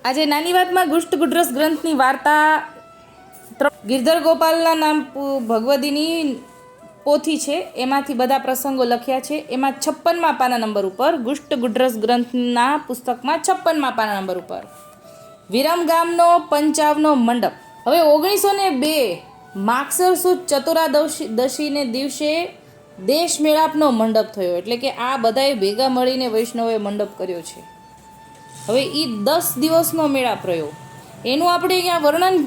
આજે નાની વાતમાં ગુષ્ટ ગુડ્રસ ગ્રંથની વાર્તા ગિરધર ગોપાલના નામ ભગવદીની પોથી છે, એમાંથી બધા પ્રસંગો લખ્યા છે. એમાં 56મા પાના નંબર ઉપર ગુષ્ટ ગુડ્રસ ગ્રંથના પુસ્તકમાં 56મા પાના નંબર ઉપર વિરમગામનો પંચાવનો મંડપ. હવે 1902 માગસર સુદ ચતુરાદશીને દિવસે દેશ મેળાપનો મંડપ થયો, એટલે કે આ બધાએ ભેગા મળીને વૈષ્ણવોએ મંડપ કર્યો છે. હવે એ 10 દિવસનો મેળાપ રહ્યો, એનું આપણે અહીંયા વર્ણન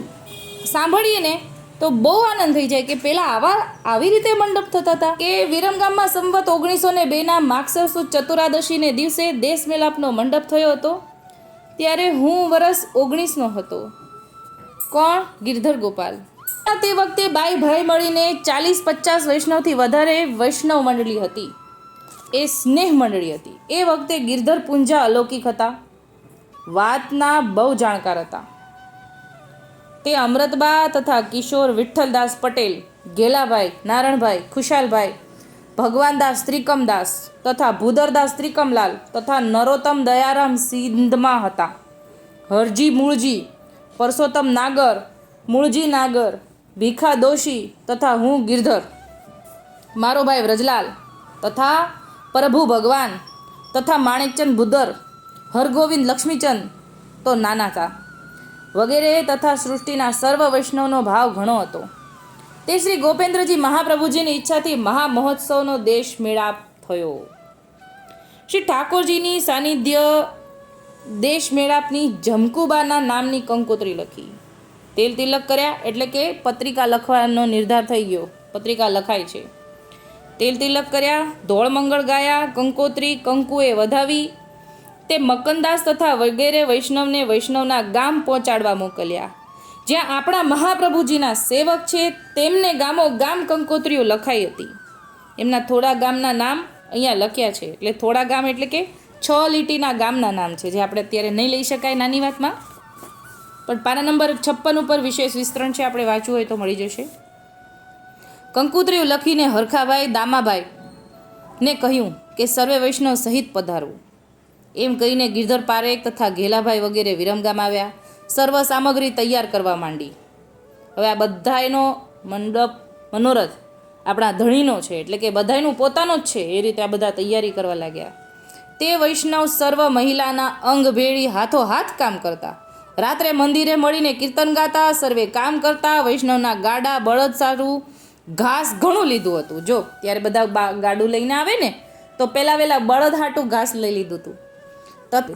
સાંભળીએ ને તો બહુ આનંદ થઈ જાય કે પહેલાં આવી રીતે મંડપ થતા હતા. કે વિરમગામમાં સંવત 1902ના માગસર સુદ ચતુરાદશીને દિવસે દેશ મેળાપનો મંડપ થયો હતો. ત્યારે હું વર્ષ 19નો હતો. કોણ? ગિરધર ગોપાલ. તે વખતે બાઈ ભાઈ મળીને 40-50 વૈષ્ણવથી વધારે વૈષ્ણવ મંડળી હતી. એ સ્નેહ મંડળી હતી. એ વખતે ગિરધર પુંજા અલૌકિક હતા, વાતના બહુ જાણકાર હતા. તે અમૃતબા તથા કિશોર વિઠ્ઠલદાસ પટેલ, ગેલાભાઈ, નારણભાઈ, ખુશાલભાઈ, ભગવાનદાસ ત્રિકમદાસ તથા ભૂદરદાસ ત્રિકમલાલ તથા નરોત્તમ દયારામ સિંધમાં હતા. હરજી મૂળજી, પરસોત્તમ નાગર, મૂળજી નાગર, ભીખા દોશી તથા હું ગિરધર, મારો ભાઈ વ્રજલાલ તથા પ્રભુ ભગવાન તથા માણેકચંદ ભૂદર, હરગોવિંદ લક્ષ્મીચંદ તો નાના હતા વગેરે તથા સૃષ્ટિના સર્વ વૈષ્ણવનો ભાવ ઘણો હતો. તે શ્રી ગોપેન્દ્રજી મહાપ્રભુજીની ઈચ્છાથી મહામહોત્સવનો દેશ મેળાપ થયો. શ્રી ઠાકોરજીની સાનિધ્ય દેશ મેળાપની જમકુબાના નામની કંકોત્રી લખી. તેલ તિલક કર્યા, એટલે કે પત્રિકા લખવાનો નિર્ધાર થઈ ગયો, પત્રિકા લખાય છે. તેલ તિલક કર્યા, ધોળ મંગળ ગાયા, કંકોત્રી કંકુએ વધાવી. તે મકનદાસ તથા વગેરે વૈષ્ણવને વૈષ્ણવના ગામ પહોંચાડવા મોકલ્યા. જ્યાં આપણા મહાપ્રભુજીના સેવક છે તેમને ગામો ગામ કંકોત્રીઓ લખાઈ હતી. એમના થોડા ગામના નામ અહીંયા લખ્યા છે. એટલે થોડા ગામ એટલે કે 6 લીટીના ગામના નામ છે, જે આપણે અત્યારે નહીં લઈ શકાય નાની વાતમાં. પણ પાના નંબર 56 ઉપર વિશેષ વિસ્તરણ છે, આપણે વાંચવું હોય તો મળી જશે. કંકોત્રીઓ લખીને હરખાભાઈ દામાભાઈ ને કહ્યું કે સર્વે વૈષ્ણવ સહિત પધારવું. એમ કહીને ગિરધર પારેખ તથા ઘેલાભાઈ વગેરે વિરમગામ આવ્યા. સર્વ સામગ્રી તૈયાર કરવા માંડી. હવે આ બધાયનો મંડપ મનોરથ આપણા ધણીનો છે, એટલે કે બધાયનું પોતાનો જ છે. એ રીતે આ બધા તૈયારી કરવા લાગ્યા. તે વૈષ્ણવ સર્વ મહિલાના અંગ ભેળી હાથો હાથ કામ કરતા. રાત્રે મંદિરે મળીને કીર્તન ગાતા, સર્વે કામ કરતા. વૈષ્ણવના ગાડા બળદ સારું ઘાસ ઘણું લીધું હતું. જો ત્યારે બધા ગાડું લઈને આવે ને તો પહેલાં બળદ હાટું ઘાસ લઈ લીધું હતું.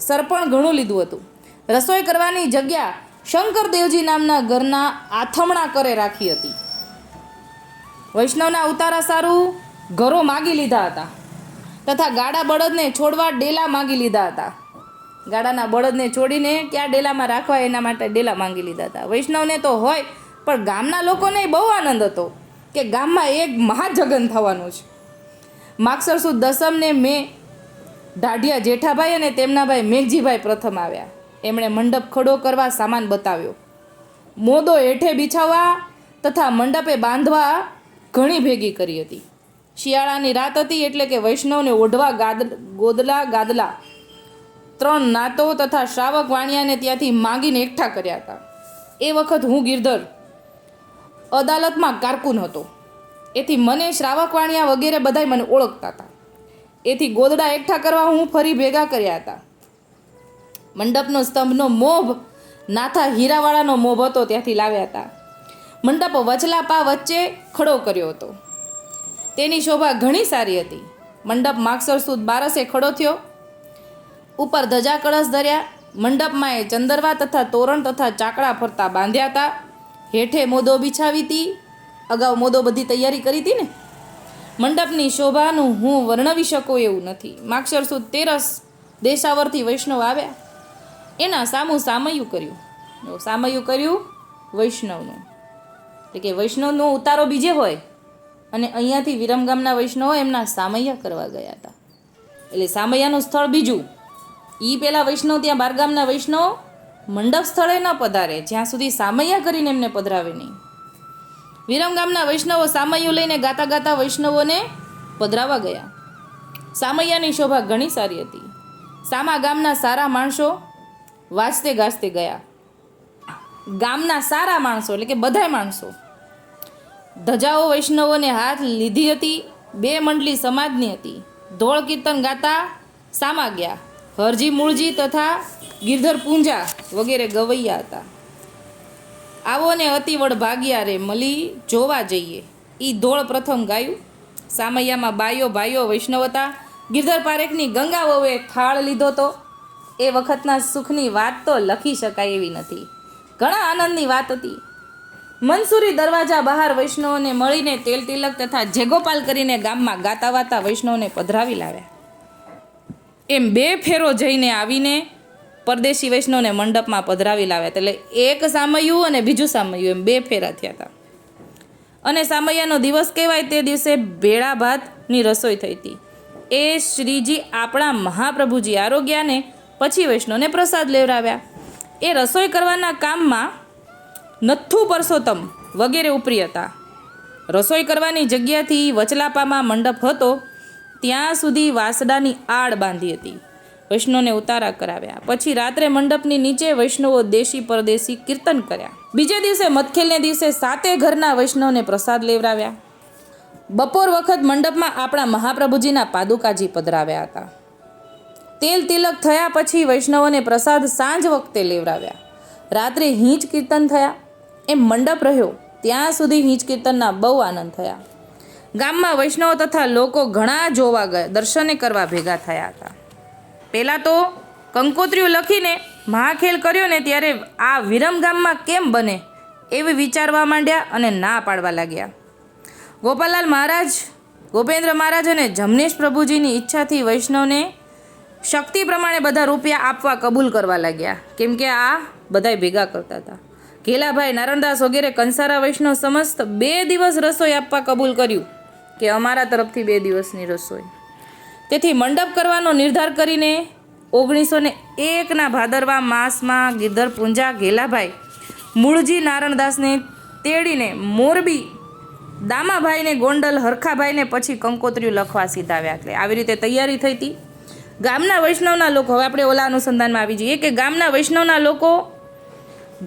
સરપણ ઘણું લીધું હતું. રસોઈ કરવાની જગ્યા શંકરદેવજી નામના ઘરના આથમણા કરે રાખી હતી. વૈષ્ણવના ઉતારા સારું ઘરો માગી લીધા હતા તથા ગાડા બળદને છોડવા ડેલા માગી લીધા હતા. ગાડાના બળદને છોડીને ક્યાં ડેલામાં રાખવા એના માટે ડેલા માંગી લીધા હતા. વૈષ્ણવને તો હોય, પણ ગામના લોકોને બહુ આનંદ હતો કે ગામમાં એક મહાજગન થવાનું છે. માગસર સુદ દસમને મેં ઢાઢિયા જેઠાભાઈ અને તેમના ભાઈ મેઘજીભાઈ પ્રથમ આવ્યા. એમણે મંડપ ખડો કરવા સામાન બતાવ્યો. મોદો હેઠે બિછાવવા તથા મંડપે બાંધવા ઘણી ભેગી કરી હતી. શિયાળાની રાત હતી, એટલે કે વૈષ્ણવને ઓઢવા ગાદલા 3 નાતો તથા શ્રાવક વાણિયાને ત્યાંથી માંગીને એકઠા કર્યા હતા. એ વખત હું ગિરધર અદાલતમાં કારકુન હતો. એથી મને શ્રાવક વાણિયા વગેરે બધાય મને ઓળખતા હતા. એથી ગોદડા એકઠા કરવા હું ફરી ભેગા કર્યા હતા. મંડપનો સ્તંભનો મોભ નાથા હીરાવાળાનો મોભ હતો, ત્યાંથી લાવ્યા હતા. મંડપ વચલા પા વચ્ચે ખડો કર્યો હતો. તેની શોભા ઘણી સારી હતી. મંડપ માગસર સુદ 12 ખડો થયો. ઉપર ધજા કળશ ધર્યા. મંડપમાં એ ચંદરવા તથા તોરણ તથા ચાકડા ફરતા બાંધ્યા હતા. હેઠે મોદો બિછાવી હતી. અગાઉ મોદો બધી તૈયારી કરી હતી ને. મંડપની શોભાનું હું વર્ણવી શકું એવું નથી. માગસર સુદ 13 દેશાવરથી વૈષ્ણવ આવ્યા. એના સામયું કર્યું વૈષ્ણવનું, એટલે કે વૈષ્ણવનો ઉતારો બીજે હોય અને અહીંયાથી વિરમગામના વૈષ્ણવો એમના સામૈયા કરવા ગયા હતા. એટલે સામૈયાનું સ્થળ બીજું. એ પહેલાં વૈષ્ણવ ત્યાં બારગામના વૈષ્ણવ મંડપ સ્થળે ન પધારે જ્યાં સુધી સામૈયા કરીને એમને પધરાવે નહીં. વિરમગામના વૈષ્ણવો સામૈયું લઈને ગાતા ગાતા વૈષ્ણવોને પધરાવા ગયા. સામૈયાની શોભા ઘણી સારી હતી. સામા ગામના સારા માણસો વાજતે ગાજતે ગયા. ગામના સારા માણસો એટલે કે બધાય માણસો ધજાઓ વૈષ્ણવોને હાથ લીધી હતી. 2 મંડળી સમાજની હતી. ધોળ કીર્તન ગાતા સામા ગયા. હરજી મૂળજી તથા ગિરધર પૂંજા વગેરે ગવૈયા હતા. આવો ને અતિ વડભાગ્યા રે મળી જોવા જઈએ. ઈ ધોળ પ્રથમ ગાયું. સામૈયામાં બાયો ભાઈઓ વૈષ્ણવ હતા. ગિરધર પારેખની ગંગા વહુએ થાળ લીધો તો. એ વખતના સુખની વાત તો લખી શકાય એવી નથી. ઘણા આનંદની વાત હતી. મંસૂરી દરવાજા બહાર વૈષ્ણવોને મળીને તેલ તિલક તથા જેગોપાલ કરીને ગામમાં ગાતા વાતા વૈષ્ણવને પધરાવી લાવ્યા. એમ 2 ફેરો જઈને આવીને પરદેશી વૈષ્ણવને મંડપમાં પધરાવી લાવ્યા. એટલે એક સામૈયું અને બીજું સામૈયું એમ 2 ફેરા થયા હતા. અને સામૈયાનો દિવસ કહેવાય તે દિવસે ભેળા ભાતની રસોઈ થઈ હતી. એ શ્રીજી આપણા મહાપ્રભુજી આરોગ્યાને પછી વૈષ્ણવને પ્રસાદ લેવડાવ્યા. એ રસોઈ કરવાના કામમાં નથ્થુ પરસોત્તમ વગેરે ઉપરી હતા. રસોઈ કરવાની જગ્યાથી વચલાપામાં મંડપ હતો ત્યાં સુધી વાસડાની આડ બાંધી હતી. વૈષ્ણવને ઉતારા કરાવ્યા. પછી રાત્રે મંડપની નીચે વૈષ્ણવો દેશી પરદેશી કીર્તન કર્યા. બીજે દિવસે મતખેલને દિવસે 7 ઘરના વૈષ્ણવને પ્રસાદ લેવડાવ્યા. બપોર વખત મંડપમાં આપણા મહાપ્રભુજીના પાદુકાજી પધરાવ્યા હતા. તેલ તિલક થયા પછી વૈષ્ણવોને પ્રસાદ સાંજ વખતે લેવડાવ્યા. રાત્રે હીંચ કીર્તન થયા. એમ મંડપ રહ્યો ત્યાં સુધી હીંચ કીર્તનના બહુ આનંદ થયા. ગામમાં વૈષ્ણવો તથા લોકો ઘણા જોવા ગયા, દર્શને કરવા ભેગા થયા હતા. પહેલાં તો કંકોત્રીઓ લખીને મહાખેલ કર્યો ને ત્યારે આ વિરમ ગામમાં કેમ બને એવી વિચારવા માંડ્યા અને ના પાડવા લાગ્યા. ગોપાલાલ મહારાજ, ગોપેન્દ્ર મહારાજ અને જમનેશ પ્રભુજીની ઈચ્છાથી વૈષ્ણવને શક્તિ પ્રમાણે બધા રૂપિયા આપવા કબૂલ કરવા લાગ્યા. કેમ કે આ બધાય ભેગા કરતા હતા. ઘેલાભાઈ, નારણદાસ વગેરે કંસારા વૈષ્ણવ સમસ્ત 2 દિવસ રસોઈ આપવા કબૂલ કર્યું કે અમારા તરફથી 2 દિવસની રસોઈ. તેથી મંડપ કરવાનો નિર્ધાર કરીને 1901ના ભાદરવા માસમાં ગિરધર પૂંજા ઘેલાભાઈ મૂળજી નારણદાસને તેડીને મોરબી દામાભાઈને ગોંડલ હરખાભાઈને પછી કંકોત્રીઓ લખવા સીધાવ્યા. એટલે આવી રીતે તૈયારી થઈ હતી. ગામના વૈષ્ણવના લોકો, હવે આપણે ઓલા અનુસંધાનમાં આવી જઈએ કે ગામના વૈષ્ણવના લોકો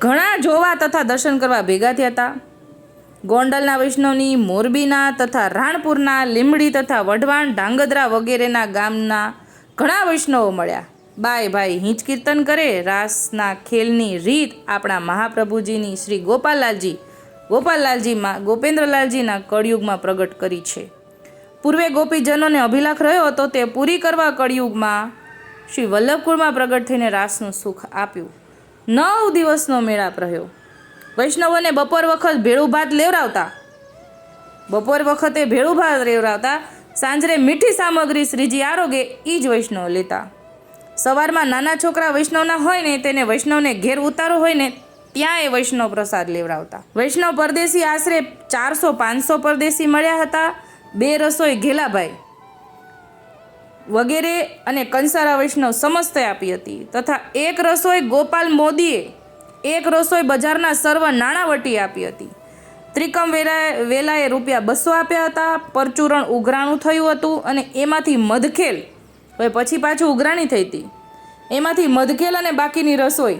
ઘણા જોવા તથા દર્શન કરવા ભેગા થયા હતા. ગોંડલના વૈષ્ણવની, મોરબીના તથા રાણપુરના, લીંબડી તથા વઢવાણ, ધાંગધ્રા વગેરેના ગામના ઘણા વૈષ્ણવો મળ્યા. બાય ભાઈ હિંચ કીર્તન કરે. રાસના ખેલની રીત આપણા મહાપ્રભુજીની શ્રી ગોપાલલાલજીમાં ગોપેન્દ્રલાલજીના કળિયુગમાં પ્રગટ કરી છે. પૂર્વે ગોપીજનોને અભિલાખ રહ્યો હતો તે પૂરી કરવા કળિયુગમાં શ્રી વલ્લભકુળમાં પ્રગટ થઈને રાસનું સુખ આપ્યું. 9 દિવસનો મેળાપ રહ્યો. વૈષ્ણવોને બપોર વખત ભેળું ભાત લેવડાવતા. સાંજરે મીઠી સામગ્રી શ્રીજી આરોગે એ જ વૈષ્ણવ લેતા. સવારમાં નાના છોકરા વૈષ્ણવના હોય ને તેને વૈષ્ણવને ઘેર ઉતારો હોય ને ત્યાં એ વૈષ્ણવ પ્રસાદ લેવડાવતા. વૈષ્ણવ પરદેશી આશરે 400-500 પરદેશી મળ્યા હતા. 2 રસોઈ ઘેલાભાઈ વગેરે અને કંસારા વૈષ્ણવ સમસ્તે આપી હતી તથા 1 રસોઈ ગોપાલ મોદીએ, 1 રસોઈ બજારના સર્વ નાણાવટીએ આપી હતી. ત્રિકમ વેલાએ ₹200 આપ્યા હતા. પરચુરણ ઉઘરાણું થયું હતું અને એમાંથી મધખેલ, હવે પછી પાછું ઉઘરાણી થઈ હતી, એમાંથી મધખેલ અને બાકીની રસોઈ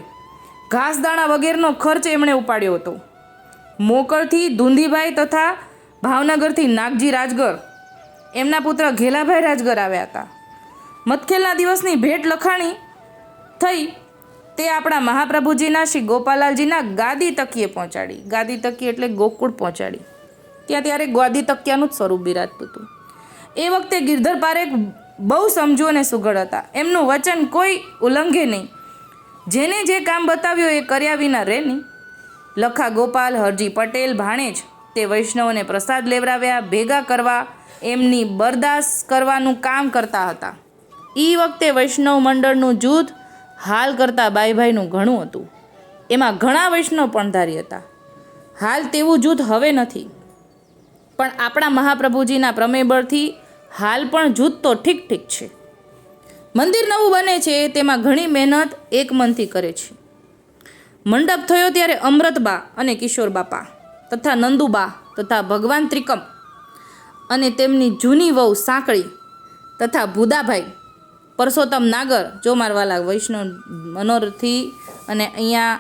ઘાસદાણા વગેરેનો ખર્ચ એમણે ઉપાડ્યો હતો. મોકળથી ધુંધીભાઈ તથા ભાવનગરથી નાગજી રાજગર, એમના પુત્ર ઘેલાભાઈ રાજગર આવ્યા હતા. મતખેલના દિવસની ભેટ લખાણી થઈ તે આપણા મહાપ્રભુજીના શ્રી ગોપાલાલજીના ગાદી તકીએ પહોંચાડી. ગાદી તકી એટલે ગોકુળ પહોંચાડી. ત્યારે ગાદી તકિયાનું જ સ્વરૂપ બિરાજતું હતું. એ વખતે ગિરધર પારેખ બહુ સમજુ અને સુઘડ હતા. એમનું વચન કોઈ ઉલ્લંઘે નહીં. જેને જે કામ બતાવ્યું એ કર્યા વિના રહે નહીં. લખા ગોપાલ, હરજી પટેલ, ભાણેજ તે વૈષ્ણવોને પ્રસાદ લેવડાવ્યા. ભેગા કરવા, એમની બરદાસ્ત કરવાનું કામ કરતા હતા. એ વખતે વૈષ્ણવ મંડળનું જૂથ હાલ કરતાં બાઈભાઈનું ઘણું હતું. એમાં ઘણા વૈષ્ણવ પણધારી હતા. હાલ તેવું જૂથ હવે નથી, પણ આપણા મહાપ્રભુજીના પ્રમેયબળથી હાલ પણ જૂથ તો ઠીક છે. મંદિર નવું બને છે તેમાં ઘણી મહેનત એક મનથી કરે છે. મંડપ થયો ત્યારે અમૃતબા અને કિશોર બાપા તથા નંદુબા તથા ભગવાન ત્રિકમ અને તેમની જૂની વહુ સાંકળી તથા ભૂદાભાઈ પરસોત્તમ નાગર, જો મારવાલા વૈષ્ણવ મનોરથી, અને અહીંયા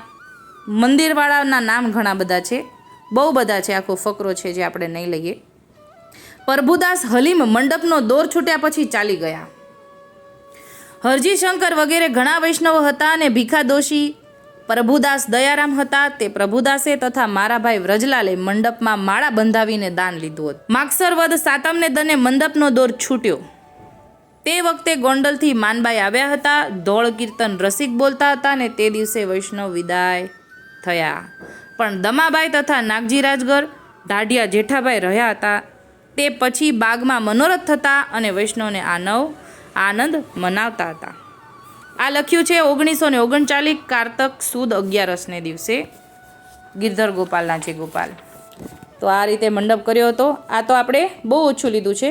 મંદિરવાળાના નામ ઘણા બધા છે, બહુ બધા છે, આખો ફકરો છે જે આપણે નહીં લઈએ. પ્રભુદાસ હલીમ મંડપનો દોર છૂટ્યા પછી ચાલી ગયા. હરજી શંકર વગેરે ઘણા વૈષ્ણવો હતા અને ભીખા દોશી પ્રભુદાસ દયારામ હતા. તે પ્રભુદાસે તથા મારા ભાઈ વ્રજલાલે મંડપમાં માળા બંધાવીને દાન લીધું હતું. માગસર વદ સાતમને દને મંડપનો દોર છૂટ્યો. તે વખતે ગોંડલથી માનબાઈ આવ્યા હતા. ધોળ કીર્તન રસિક બોલતા હતા અને તે દિવસે વૈષ્ણવ વિદાય થયા. પણ દમાબાઈ તથા નાગજી રાજગર ઢાઢિયા જેઠાભાઈ રહ્યા હતા. તે પછી બાગમાં મનોરથ થતા અને વૈષ્ણવને આનંદ મનાવતા હતા. આ લખ્યું છે 1939 કારતક સુદ 11ને દિવસે. ગિરધર ગોપાલના છે ગોપાલ. તો આ રીતે મંડપ કર્યો હતો. આ તો આપણે બહુ ઓછું લીધું છે,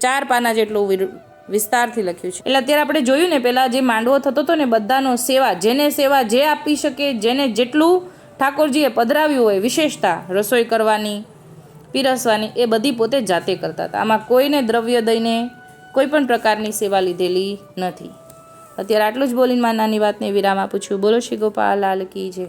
4 પાના જેટલું વિસ્તારથી લખ્યું છે. એટલે અત્યારે આપણે જોયું ને, પહેલાં જે માંડવો થતો હતો ને, બધાનો સેવા, જેને સેવા જે આપી શકે, જેને જેટલું ઠાકોરજીએ પધરાવ્યું હોય, વિશેષતા રસોઈ કરવાની, પીરસવાની, એ બધી પોતે જાતે કરતા હતા. આમાં કોઈને દ્રવ્ય દઈને કોઈ પણ પ્રકારની સેવા લીધેલી નથી. અત્યારે આટલું જ બોલીને નાની વાતને વિરામ આપું છું. બોલો શ્રી ગોપાલ લાલ કી જય.